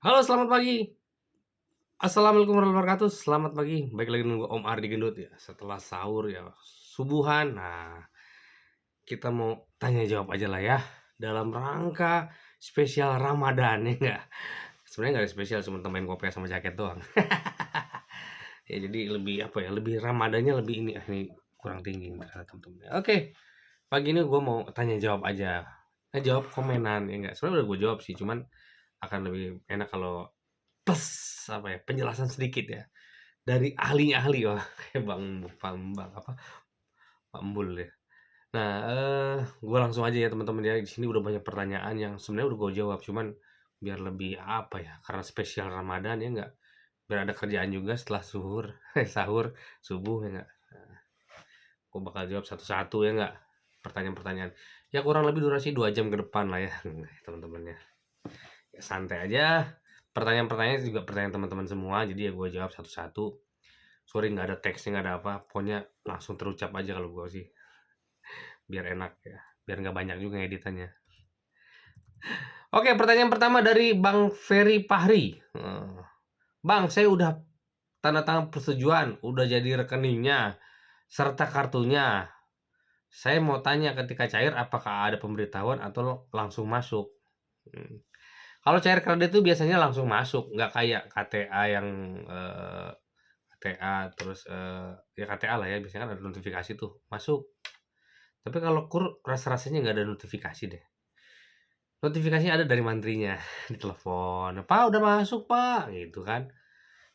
Halo, selamat pagi. Assalamualaikum warahmatullahi wabarakatuh. Selamat pagi. Baik lagi nunggu Om Ardi Gendut ya. Setelah sahur ya, subuhan. Nah, kita mau tanya jawab aja lah ya. Dalam rangka spesial Ramadan ya enggak? Sebenarnya nggak ada spesial, cuma tambahin kopiah sama jaket doang. Ya jadi lebih apa ya? Lebih Ramadannya lebih ini kurang tinggi ternyata teman-teman. Oke, pagi ini gue mau tanya jawab aja. Jawab komenan ya enggak? Sebenarnya udah gue jawab sih, cuman akan lebih enak kalau plus apa ya, penjelasan sedikit ya dari ahlinya ahli. Wah, kayak Bang apa, Pak Embul ya. Nah, gue langsung aja ya teman-teman ya, di sini udah banyak pertanyaan yang sebenarnya udah gue jawab, cuman biar lebih apa ya, karena spesial Ramadan ya enggak, biar ada kerjaan juga setelah zuhur sahur, subuh ya enggak. Gue bakal jawab satu-satu ya enggak, pertanyaan-pertanyaan. Ya kurang lebih durasi 2 jam ke depan lah ya, teman-teman ya. Ya santai aja, pertanyaan-pertanyaan juga pertanyaan teman-teman semua, jadi ya gue jawab satu-satu. Sorry nggak ada teksnya, nggak ada apa, pokoknya langsung terucap aja kalau gue sih, biar enak ya, biar nggak banyak juga editannya. Oke, pertanyaan pertama dari Bang Ferry Fahri. Bang, saya udah tanda tangan persetujuan, udah jadi rekeningnya, serta kartunya. Saya mau tanya ketika cair apakah ada pemberitahuan atau langsung masuk? Hmm. Kalau cair kredit itu biasanya langsung masuk, nggak kayak KTA yang KTA terus ya KTA lah ya, biasanya kan ada notifikasi tuh masuk. Tapi kalau KUR rasa-rasanya nggak ada notifikasi deh. Notifikasinya ada dari mantrinya di telepon, "Pak, udah masuk, Pak," gitu kan.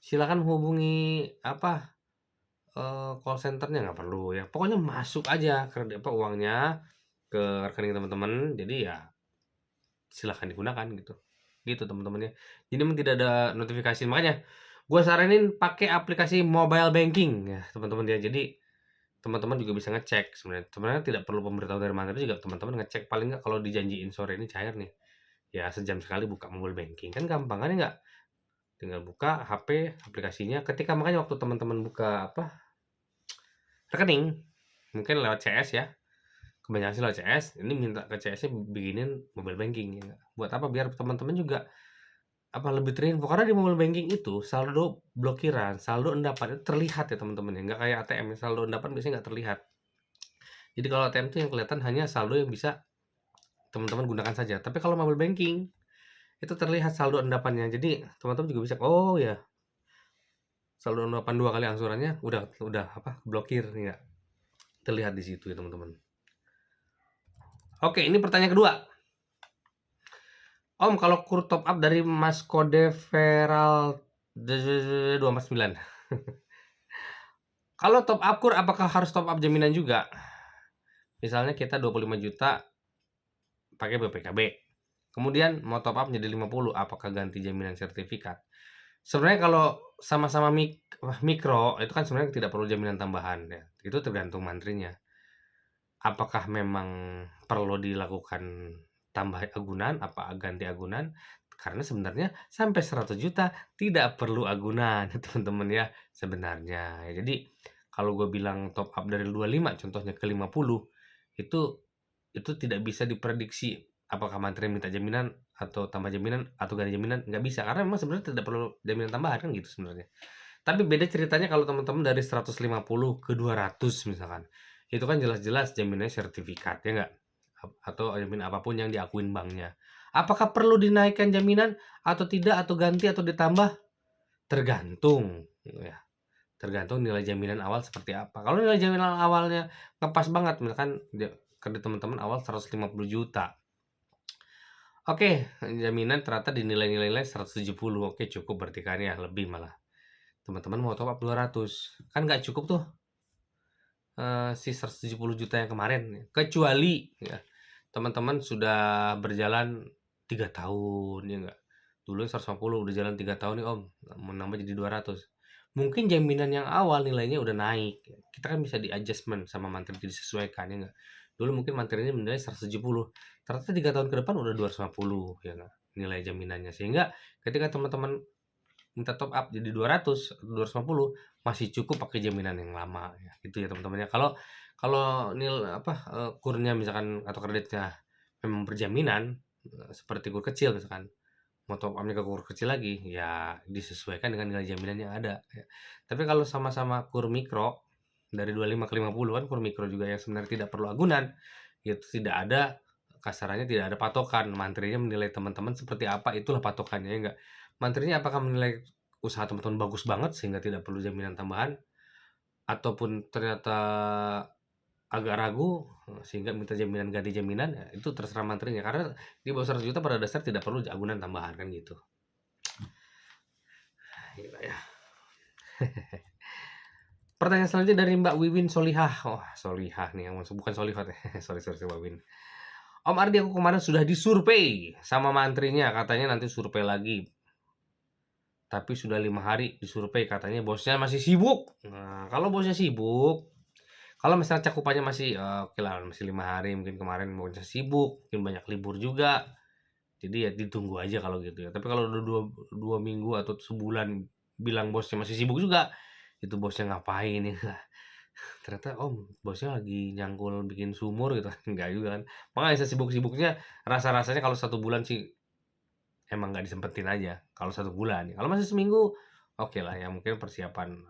"Silakan hubungi apa, call centernya," nggak perlu ya. Pokoknya masuk aja uangnya ke rekening teman-teman. Jadi ya silakan digunakan gitu. Gitu teman-teman ya. Jadi memang tidak ada notifikasi. Makanya gua saranin pakai aplikasi mobile banking ya, teman-teman ya. Jadi teman-teman juga bisa ngecek sebenarnya. Sebenarnya tidak perlu pemberitahuan dari mana juga teman-teman ngecek, paling nggak kalau dijanjiin sore ini cair nih, ya sejam sekali buka mobile banking, kan gampang kan ya nggak? Tinggal buka HP aplikasinya, ketika makanya waktu teman-teman buka apa, rekening, mungkin lewat CS ya, kebanyakan sih lewat CS, ini minta ke CS-nya bikinin mobile banking ya nggak? Buat apa? Biar teman-teman juga apa, lebih terinfo, karena di mobile banking itu saldo blokiran, saldo endapan itu terlihat ya teman-teman ya, nggak kayak ATM, saldo endapan biasanya nggak terlihat. Jadi kalau ATM tuh yang kelihatan hanya saldo yang bisa teman-teman gunakan saja. Tapi kalau mobile banking itu terlihat saldo endapannya. Jadi teman-teman juga bisa, oh ya, saldo endapan 2 kali angsurannya udah apa? Blokir ya. Terlihat di situ ya, teman-teman. Oke, ini pertanyaan kedua. Om, kalau kur top up dari Mas Kode Feral 249. Kalau top up kur apakah harus top up jaminan juga? Misalnya kita 25 juta pakai BPKB. Kemudian mau top up menjadi 50, apakah ganti jaminan sertifikat? Sebenarnya kalau sama-sama mikro itu kan sebenarnya tidak perlu jaminan tambahan ya. Itu tergantung mantrinya. Apakah memang perlu dilakukan tambah agunan, apa ganti agunan? Karena sebenarnya sampai 100 juta tidak perlu agunan, teman-teman ya, sebenarnya. Ya, jadi kalau gue bilang top up dari 25 contohnya ke 50, itu tidak bisa diprediksi apakah mantri minta jaminan atau tambah jaminan atau ganti jaminan, nggak bisa, karena memang sebenarnya tidak perlu jaminan tambahan kan gitu sebenarnya. Tapi beda ceritanya kalau teman-teman dari 150 ke 200 misalkan. Itu kan jelas-jelas jaminannya sertifikat ya nggak? Atau jaminan apapun yang diakuin banknya. Apakah perlu dinaikkan jaminan atau tidak, atau ganti atau ditambah? Tergantung ya. Tergantung nilai jaminan awal seperti apa. Kalau nilai jaminan awalnya ngepas banget, misalkan kredit teman-teman awal 150 juta. Oke, jaminan ternyata dinilai 170. Oke, cukup berarti kan ya, lebih malah. Teman-teman mau top up 200. Kan nggak cukup tuh si 170 juta yang kemarin. Kecuali ya, teman-teman sudah berjalan 3 tahun ya nggak. Dulu 150 udah jalan 3 tahun nih Om, mau nambah jadi 200. Mungkin jaminan yang awal nilainya udah naik. Kita kan bisa di-adjustment sama mantri, disesuaikan ya nggak. Dulu mungkin mantrinya menilai 170. Ternyata 3 tahun ke depan udah 250 ya nggak, nilai jaminannya. Sehingga ketika teman-teman minta top up jadi 200 atau 250, masih cukup pakai jaminan yang lama ya, gitu ya teman-teman ya. Kalau kalau apa, kurnya misalkan atau kreditnya memang berjaminan, seperti kur kecil misalkan, mau top up-nya ke kur kecil lagi, ya disesuaikan dengan nilai jaminan yang ada, ya. Tapi kalau sama-sama kur mikro, dari 25 ke 50 kan kur mikro juga yang sebenarnya tidak perlu agunan, itu tidak ada, kasarannya tidak ada patokan, mantrinya menilai teman-teman seperti apa, itulah patokannya, ya enggak? Mantrinya apakah menilai usaha teman-teman bagus banget sehingga tidak perlu jaminan tambahan, ataupun ternyata agak ragu, sehingga minta jaminan ganti jaminan, ya itu terserah mantrinya. Karena di bawah 100 juta pada dasar tidak perlu agunan tambahan, kan gitu. Gila ya. Pertanyaan selanjutnya dari Mbak Wiwin Solihah. Oh, Solihah nih yang bukan Solihot ya. Sorry Mbak Wiwin. Om Ardi, aku kemarin sudah disurvei sama mantrinya, katanya nanti survei lagi. Tapi sudah 5 hari disurvei, katanya bosnya masih sibuk. Nah, kalau bosnya sibuk, kalau misalnya cakupannya masih oke lah, masih 5 hari, mungkin kemarin bosnya sibuk, mungkin banyak libur juga. Jadi ya ditunggu aja kalau gitu ya. Tapi kalau udah dua minggu atau sebulan bilang bosnya masih sibuk juga, itu bosnya ngapain ya? Ternyata bosnya lagi nyangkul bikin sumur gitu. Enggak juga kan. Makanya sesibuk-sibuknya rasa-rasanya kalau 1 bulan sih emang nggak disempetin aja. Kalau 1 bulan, kalau masih seminggu oke lah ya, mungkin persiapan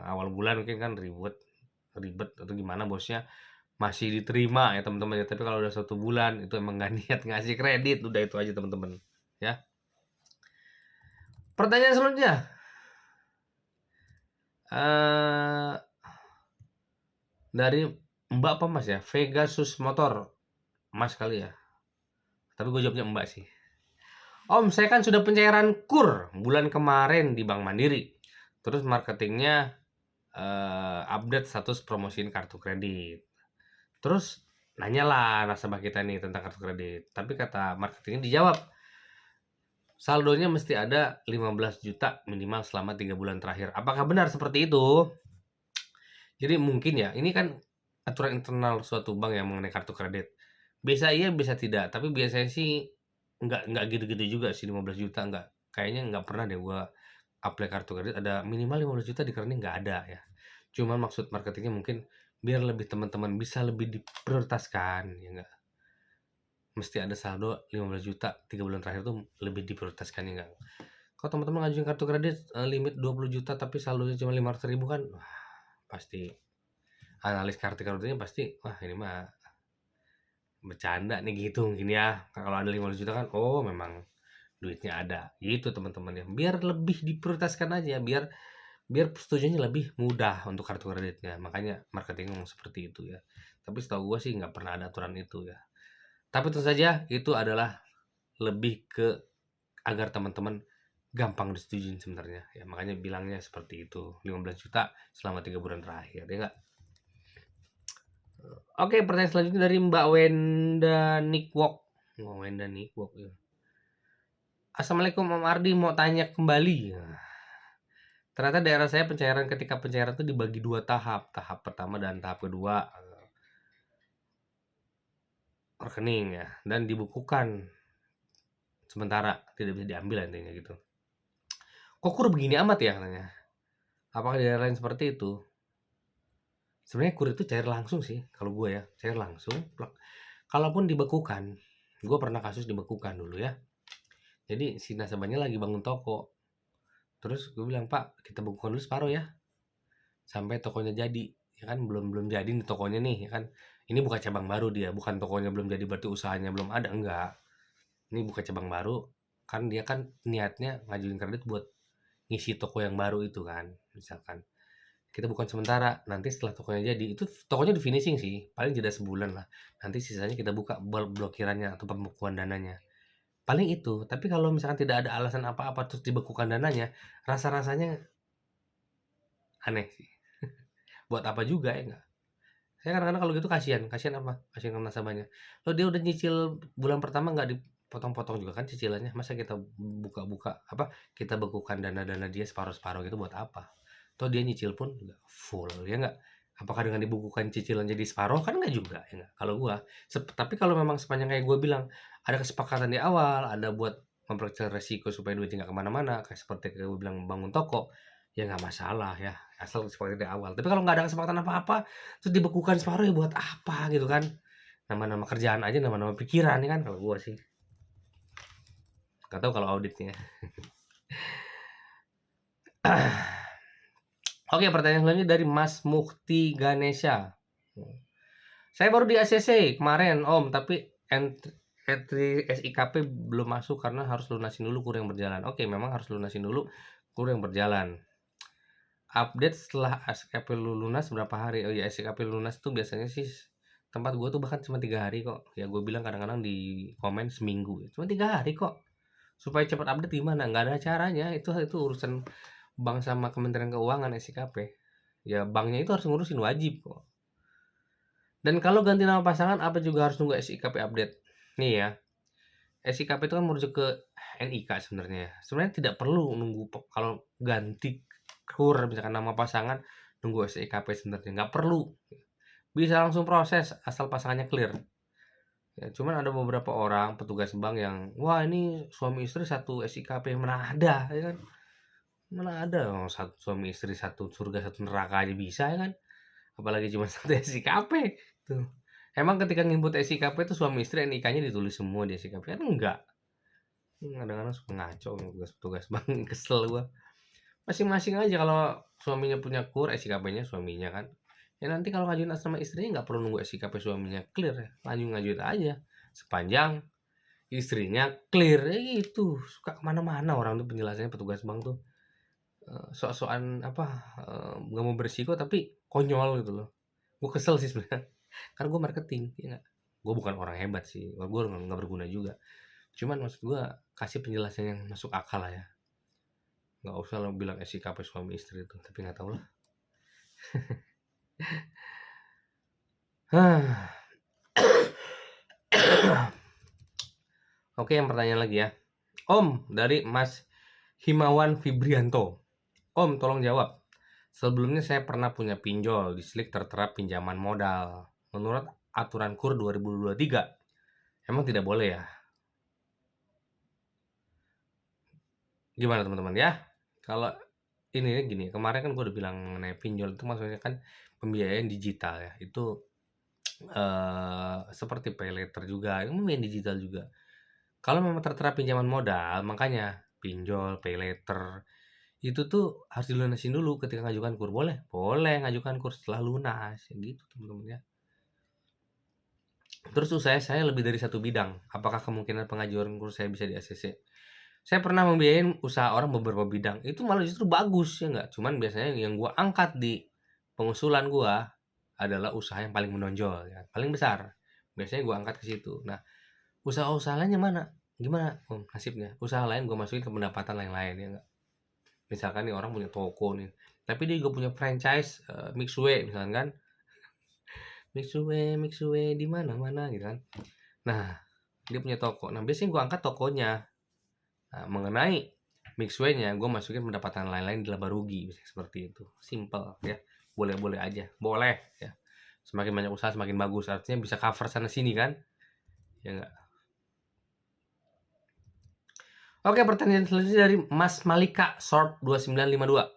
awal bulan mungkin kan ribet atau gimana bosnya masih diterima ya teman-teman ya. Tapi kalau udah 1 bulan itu emang nggak niat ngasih kredit, udah itu aja teman-teman ya. Pertanyaan selanjutnya eh dari Mbak apa Mas ya, Pegasus Motor, Mas kali ya, tapi gue jawabnya Mbak sih. Om, saya kan sudah pencairan KUR bulan kemarin di Bank Mandiri. Terus marketingnya update status promosiin kartu kredit. Terus nanyalah nasabah kita nih tentang kartu kredit. Tapi kata marketingnya dijawab, saldonya mesti ada 15 juta minimal selama 3 bulan terakhir. Apakah benar seperti itu? Jadi mungkin ya, ini kan aturan internal suatu bank yang mengenai kartu kredit. Bisa iya, bisa tidak. Tapi biasanya sih nggak gitu-gitu juga sih 15 juta nggak. Kayaknya nggak pernah deh gua apply kartu kredit ada minimal 15 juta di rekening, nggak ada ya. Cuman maksud marketingnya mungkin biar lebih teman-teman bisa lebih diprioritaskan, ya nggak? Mesti ada saldo 15 juta 3 bulan terakhir tuh lebih diprioritaskan, ya nggak? Kalau teman-teman ngajuin kartu kredit limit 20 juta tapi saldonya cuma 500.000 kan, wah, pasti analis kartu kreditnya pasti, wah ini mah bercanda nih gitu mungkin ya. Kalau ada 15 juta kan, oh memang duitnya ada. Gitu teman-teman ya. Biar lebih diprioritaskan aja, biar biar persetujuannya lebih mudah untuk kartu kreditnya. Makanya marketing ngomong seperti itu ya. Tapi setahu gue sih nggak pernah ada aturan itu ya. Tapi tentu saja itu adalah lebih ke agar teman-teman gampang disetujuin sebenarnya ya. Makanya bilangnya seperti itu, 15 juta selama 3 bulan terakhir ya enggak? Oke, pertanyaan selanjutnya dari Mbak Wenda Nikwok. Wenda Nikwok ya. Assalamualaikum Om Ardi, mau tanya kembali. Nah, ternyata daerah saya ketika pencairan itu dibagi 2 tahap. Tahap pertama dan tahap kedua rekening ya, dan dibukukan sementara, tidak bisa diambil intinya gitu. Kok KUR begini amat ya katanya. Apakah di daerah lain seperti itu? Sebenarnya KUR itu cair langsung sih kalau gue ya, cair langsung. Kalaupun dibekukan, gue pernah kasus dibekukan dulu ya. Jadi si nasabahnya lagi bangun toko. Terus gue bilang, "Pak, kita bekukan dulu separuh ya. Sampai tokonya jadi." Ya kan belum jadi nih tokonya nih, ya kan. Ini buka cabang baru dia, bukan tokonya belum jadi berarti usahanya belum ada, enggak. Ini buka cabang baru, kan dia kan niatnya ngajuin kredit buat ngisi toko yang baru itu kan. Misalkan kita bukan sementara, nanti setelah tokonya jadi, itu tokonya di finishing sih, paling jeda sebulan lah. Nanti sisanya kita buka blokirannya atau pembukuan dananya. Paling itu, tapi kalau misalkan tidak ada alasan apa-apa terus dibekukan dananya, rasa-rasanya aneh sih. Buat apa juga ya enggak? Saya kadang-kadang kalau gitu kasihan apa? Kasihan ke nasabahnya. Loh dia udah nyicil bulan pertama nggak dipotong-potong juga kan cicilannya, masa kita buka-buka apa, kita bekukan dana-dana dia separuh-separuh gitu buat apa? Toh dia nyicil pun nggak full, ya nggak? Apakah dengan dibukukan cicilan jadi separuh? Kan nggak juga, ya nggak? Kalau gua, tapi kalau memang sepanjang kayak gua bilang, ada kesepakatan di awal, ada buat memperkecil resiko supaya duitnya nggak kemana-mana, kayak seperti kayak gua bilang bangun toko, ya nggak masalah ya, asal kesepakatan dari awal. Tapi kalau nggak ada kesepakatan apa-apa, terus dibekukan separuh ya buat apa gitu kan? Nama-nama kerjaan aja, nama-nama pikiran ya kan kalau gua sih. Nggak tahu kalau auditnya. Oke, pertanyaan selanjutnya dari Mas Mukti Ganesha. Saya baru di ACC kemarin, Om, tapi entry SIKP belum masuk karena harus lunasin dulu kur yang berjalan. Oke, memang harus lunasin dulu kur yang berjalan. Update setelah SIKP lunas berapa hari? Oh ya, SIKP lunas tuh biasanya sih tempat gue tuh bahkan cuma 3 hari kok. Ya gue bilang kadang-kadang di komen seminggu. Cuma 3 hari kok. Supaya cepat update gimana? Nggak ada caranya. Itu urusan bank sama Kementerian Keuangan SIKP. Ya banknya itu harus ngurusin, wajib kok. Dan kalau ganti nama pasangan apa juga harus nunggu SIKP update. Nih ya. SIKP itu kan merujuk ke NIK sebenarnya. Sebenarnya tidak perlu nunggu kalau ganti kur misalkan nama pasangan nunggu SIKP sebenarnya nggak perlu. Bisa langsung proses asal pasangannya clear. Ya, cuman ada beberapa orang petugas bank yang wah ini suami istri satu SIKP, mana ada ya kan? Mana ada satu suami istri satu surga satu neraka aja bisa ya kan? Apalagi cuma satu SIKP tuh. Emang ketika nginput SIKP itu suami istri NIK-nya ditulis semua di SIKP kan enggak. Kadang-kadang suka ngaco petugas bank, kesel gua. Masing-masing aja kalau suaminya punya kur SIKP-nya suaminya kan. Ya nanti kalau ngajuin atas nama istrinya nggak perlu nunggu SIKP suaminya clear ya. Lanjut ngajuin aja. Sepanjang istrinya clear ya gitu. Suka kemana-mana orang tuh penjelasannya petugas bank tuh. Sok-sokan apa nggak mau bersiko tapi konyol gitu loh. Gue kesel sih sebenarnya. Karena gue marketing ya nggak. Gue bukan orang hebat sih. Gue nggak berguna juga. Cuman maksud gue kasih penjelasan yang masuk akal lah ya. Nggak usah lo bilang SIKP suami istri itu, tapi nggak tahu lah. Oke, yang pertanyaan lagi ya. Om, dari Mas Himawan Fibrianto. Om, tolong jawab. Sebelumnya saya pernah punya pinjol di Slik tertera pinjaman modal. Menurut aturan KUR 2023, emang tidak boleh ya? Gimana teman-teman ya? Kalau ini gini, kemarin kan gue udah bilang mengenai pinjol itu maksudnya kan pembiayaan digital ya. Itu seperti paylater juga, itu pembiayaan digital juga. Kalau memang tertera pinjaman modal, makanya pinjol, paylater itu tuh harus dilunasin dulu ketika ngajukan KUR. Boleh ngajukan KUR setelah lunas, gitu teman-teman ya. Terus usaha saya lebih dari satu bidang. Apakah kemungkinan pengajuan KUR saya bisa di ACC? Saya pernah membiayain usaha orang beberapa bidang. Itu malah justru bagus ya nggak. Cuman biasanya yang gua angkat di pengusulan gua adalah usaha yang paling menonjol, ya, paling besar. Biasanya gua angkat ke situ. Nah, usaha-usaha lainnya mana? Gimana nasibnya? Usaha lain gue masukin ke pendapatan lain-lain ya nggak? Misalkan nih orang punya toko nih, tapi dia juga punya franchise Mixue misalkan kan. Mixue di mana-mana gitu kan. Nah, dia punya toko. Nah, biasanya gue angkat tokonya. Nah, mengenai Mixue-nya gue masukin pendapatan lain-lain di laba rugi seperti itu. Simple ya. Boleh-boleh aja. Boleh ya. Semakin banyak usaha semakin bagus. Artinya bisa cover sana sini kan? Ya enggak? Oke, pertanyaan selanjutnya dari Mas Malika Short 2952.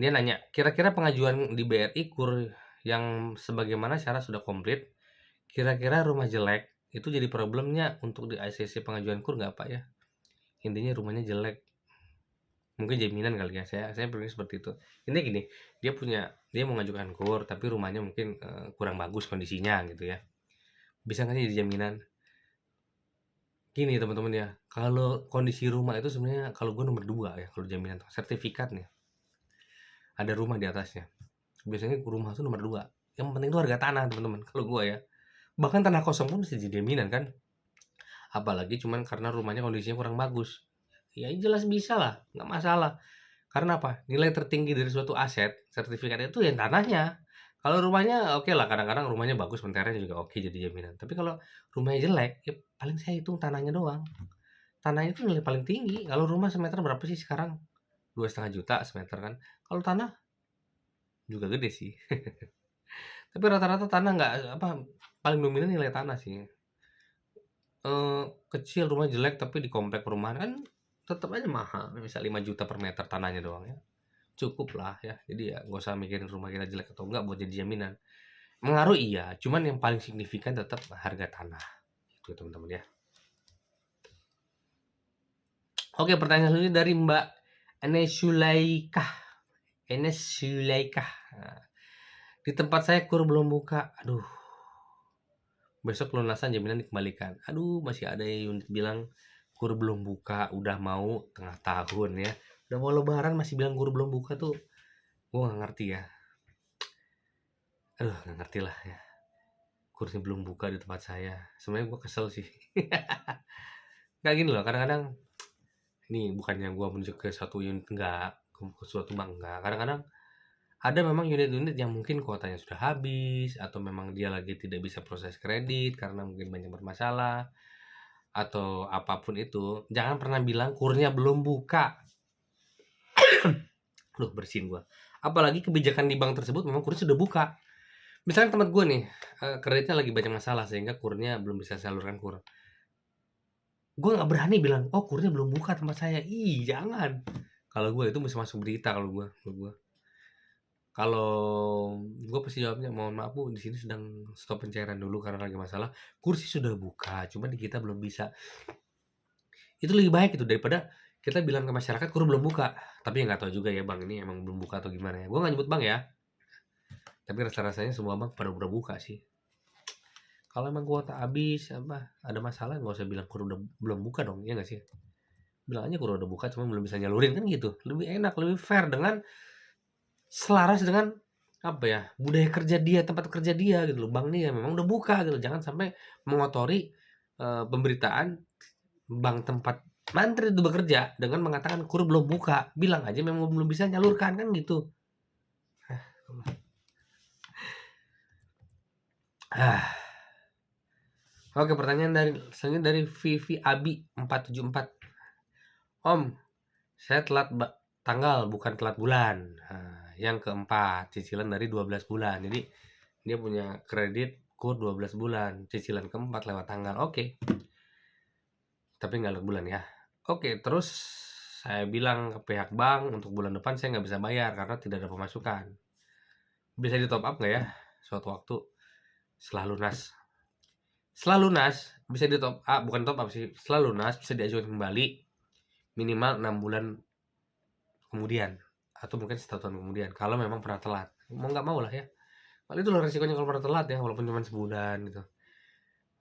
Dia nanya, kira-kira pengajuan di BRI KUR yang sebagaimana syarat sudah komplit, kira-kira rumah jelek itu jadi problemnya untuk di ACC pengajuan KUR nggak Pak ya? Intinya rumahnya jelek, mungkin jaminan kali ya. Saya berpikir seperti itu. Ini gini, dia mau mengajukan KUR tapi rumahnya mungkin kurang bagus kondisinya gitu ya. Bisa nggak sih jadi jaminan? Gini teman-teman ya, kalau kondisi rumah itu sebenarnya kalau gue nomor 2 ya kalau jaminan sertifikat nih. Ada rumah di atasnya. Biasanya rumah tuh nomor 2. Yang penting tuh harga tanah teman-teman kalau gue ya. Bahkan tanah kosong pun bisa jadi jaminan kan. Apalagi cuman karena rumahnya kondisinya kurang bagus. Ya jelas bisa lah, nggak masalah. Karena apa? Nilai tertinggi dari suatu aset, sertifikat itu yang tanahnya. Kalau rumahnya oke lah, kadang-kadang rumahnya bagus, menternya juga oke jadi jaminan. Tapi kalau rumahnya jelek, ya paling saya hitung tanahnya doang. Tanahnya itu nilai paling tinggi. Kalau rumah semeter berapa sih sekarang? 2,5 juta semeter kan. Kalau tanah juga gede sih. Tapi rata-rata tanah nggak apa paling dominan nilai tanah sih. Kecil rumah jelek tapi di komplek perumahan kan tetap aja mahal. Bisa 5 juta per meter tanahnya doang ya. Cukup lah ya. Jadi ya nggak usah mikirin rumah kita jelek atau enggak buat jadi jaminan. Mengaruh iya, cuman yang paling signifikan tetap harga tanah. Itu teman-teman ya. Oke, pertanyaan selanjutnya dari Mbak Enes Sulaikah. Nah, di tempat saya kur belum buka. Aduh, besok lunasan jaminan dikembalikan. Aduh, masih ada yang bilang kur belum buka, udah mau tengah tahun ya. Udah mau lebaran masih bilang kur belum buka tuh. Gue gak ngerti ya. Aduh, gak ngerti lah ya. Kurnya belum buka di tempat saya. Sebenarnya gue kesel sih. Kayak gini loh, kadang-kadang ini bukannya gue menuju ke suatu unit, enggak, ke suatu bank, enggak. Kadang-kadang ada memang unit-unit yang mungkin kuotanya sudah habis, atau memang dia lagi tidak bisa proses kredit karena mungkin banyak bermasalah, atau apapun itu. Jangan pernah bilang kurnya belum buka. Loh, bersihin gue. Apalagi kebijakan di bank tersebut memang kurnya sudah buka. Misalnya tempat gue nih, kreditnya lagi banyak masalah sehingga kurnya belum bisa salurkan kur. Gue nggak berani bilang, oh kurnya belum buka tempat saya. Ih, jangan. Kalau gue itu bisa masuk berita kalau gue. Kalau gue pasti jawabnya, mohon maaf bu, di sini sedang stop pencairan dulu karena lagi masalah. Kursi sudah buka, cuma di kita belum bisa. Itu lebih baik itu daripada kita bilang ke masyarakat kur belum buka. Tapi nggak tahu juga ya bang ini emang belum buka atau gimana ya. Gue nggak nyebut bang ya. Tapi rasa-rasanya semua bang pada udah buka sih. Kalau emang kuota habis apa ada masalah nggak usah bilang kur udah belum buka dong, ya nggak sih? Bilang aja kur udah buka cuma belum bisa nyalurin kan gitu. Lebih enak, lebih fair dengan selaras dengan apa ya budaya kerja dia, tempat kerja dia gitu loh. Bank nih ya memang udah buka gitu. Jangan sampai mengotori pemberitaan bank tempat mantri itu bekerja dengan mengatakan kur belum buka. Bilang aja memang belum bisa nyalurkan kan gitu. Ah. Oke, pertanyaan dari selanjutnya dari Vivi Abi 474. Om, saya telat tanggal bukan telat bulan. Nah, yang keempat, cicilan dari 12 bulan. Jadi dia punya kredit kur 12 bulan, cicilan keempat lewat tanggal. Oke. Tapi nggak lewat bulan ya. Oke, terus saya bilang ke pihak bank untuk bulan depan saya nggak bisa bayar karena tidak ada pemasukan. Bisa di top up nggak ya suatu waktu setelah lunas? Setelah lunas bisa di top up, bukan top up sih. Setelah lunas bisa diajukan kembali minimal 6 bulan kemudian atau mungkin 1 tahun kemudian kalau memang pernah telat. Mau nggak mau lah ya. Kalau itu loh resikonya kalau pernah telat ya walaupun cuma sebulan gitu.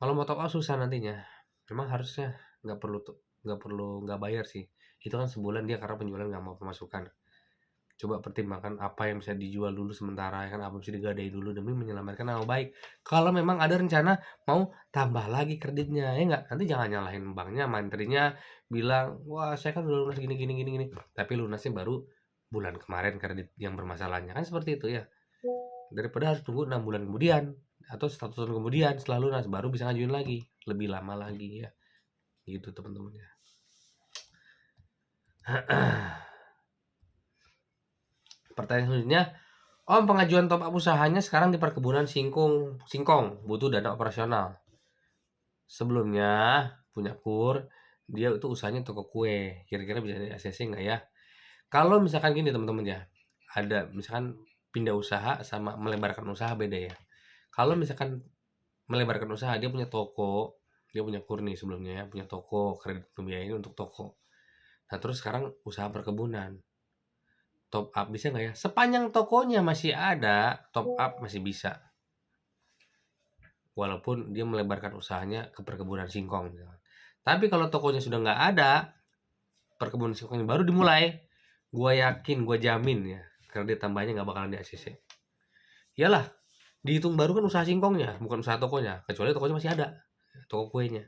Kalau mau top up susah nantinya. Memang harusnya nggak bayar sih. Itu kan sebulan dia karena penjualan nggak mau pemasukan. Coba pertimbangkan apa yang bisa dijual dulu sementara ya kan apa bisa digadai dulu demi menyelamatkan nama baik. Kalau memang ada rencana mau tambah lagi kreditnya ya nggak, nanti jangan nyalahin banknya, mantrinya bilang wah saya kan udah lunas gini gini gini gini, tapi lunasnya baru bulan kemarin kredit yang bermasalahnya kan seperti itu ya. Daripada harus tunggu 6 bulan kemudian atau 1 tahun kemudian setelah lunas baru bisa ngajuin lagi lebih lama lagi ya gitu teman-teman ya. Pertanyaan selanjutnya, Om pengajuan top up usahanya sekarang di perkebunan singkong butuh dana operasional. Sebelumnya punya kur, dia itu usahanya toko kue. Kira-kira bisa di ACC nggak ya? Kalau misalkan gini teman-teman ya, ada misalkan pindah usaha sama melebarkan usaha beda ya. Kalau misalkan melebarkan usaha dia punya toko, dia punya kur nih sebelumnya ya, punya toko, kredit pembiayaan untuk toko. Nah terus sekarang usaha perkebunan. Top up bisa nggak ya? Sepanjang tokonya masih ada, top up masih bisa. Walaupun dia melebarkan usahanya ke perkebunan singkong. Tapi kalau tokonya sudah nggak ada, perkebunan singkongnya baru dimulai, gue yakin, gue jamin ya, kredit tambahnya nggak bakalan di ACC. Iyalah, dihitung baru kan usaha singkongnya, bukan usaha tokonya. Kecuali tokonya masih ada, toko kuenya.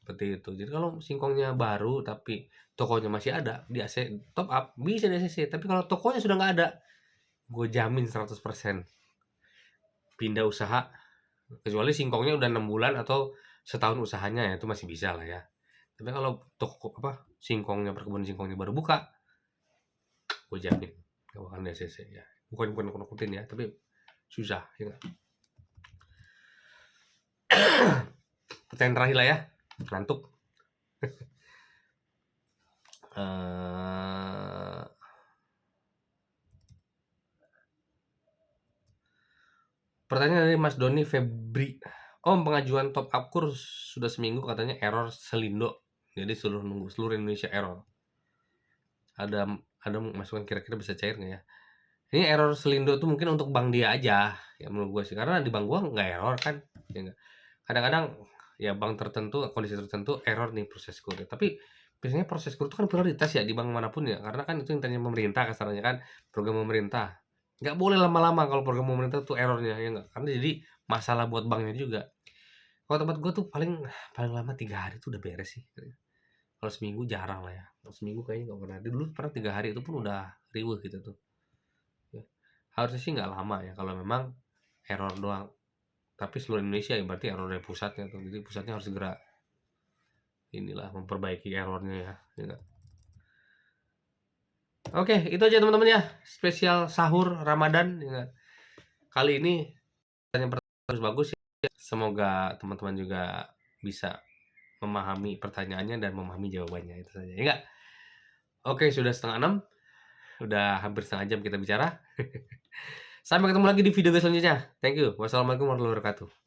Seperti itu. Jadi kalau singkongnya baru tapi tokonya masih ada di AC top up bisa di ACC. Tapi kalau tokonya sudah nggak ada, gue jamin 100% pindah usaha. Kecuali singkongnya udah 6 bulan atau setahun usahanya ya itu masih bisa lah ya. Tapi kalau toko apa singkongnya perkebunan singkongnya baru buka, gue jamin gak bakal di ACC ya. Bukan nakutin ya, tapi susah ya gak? Pertanyaan terakhir lah ya, ngantuk. Pertanyaan dari Mas Doni Febri. Om pengajuan top up kurs sudah seminggu katanya error selindo Jadi seluruh Indonesia error. Ada masukan kira-kira bisa cair nggak ya? Ini error Selindo tuh mungkin untuk bank dia aja, ya menurut gue sih. Karena di bank gua nggak error kan, ya nggak. Kadang-kadang ya bank tertentu, kondisi tertentu error nih proses kur. Tapi biasanya proses kur itu kan prioritas ya di bank manapun ya. Karena kan itu intinya pemerintah kasarnya kan, program pemerintah. Nggak boleh lama-lama kalau program pemerintah tuh errornya, ya nggak. Karena jadi masalah buat banknya juga. Kalau tempat gue tuh paling paling lama 3 hari tuh udah beres sih. Kalau seminggu jarang lah ya. Kalau seminggu kayaknya nggak pernah. Dulu pernah 3 hari itu pun udah riweuh gitu tuh. Ya. Harusnya sih nggak lama ya kalau memang error doang. Tapi seluruh Indonesia ya berarti error dari pusatnya tuh. Jadi pusatnya harus segera inilah memperbaiki errornya ya. Ya nggak? Oke, itu aja teman-teman ya. Spesial sahur Ramadan. Ya nggak? Kali ini yang pertanyaan bagus ya. Semoga teman-teman juga bisa memahami pertanyaannya dan memahami jawabannya itu saja. Ya nggak? Oke, sudah 5:30. Udah hampir setengah jam kita bicara. Sampai ketemu lagi di video selanjutnya. Thank you. Wassalamualaikum warahmatullahi wabarakatuh.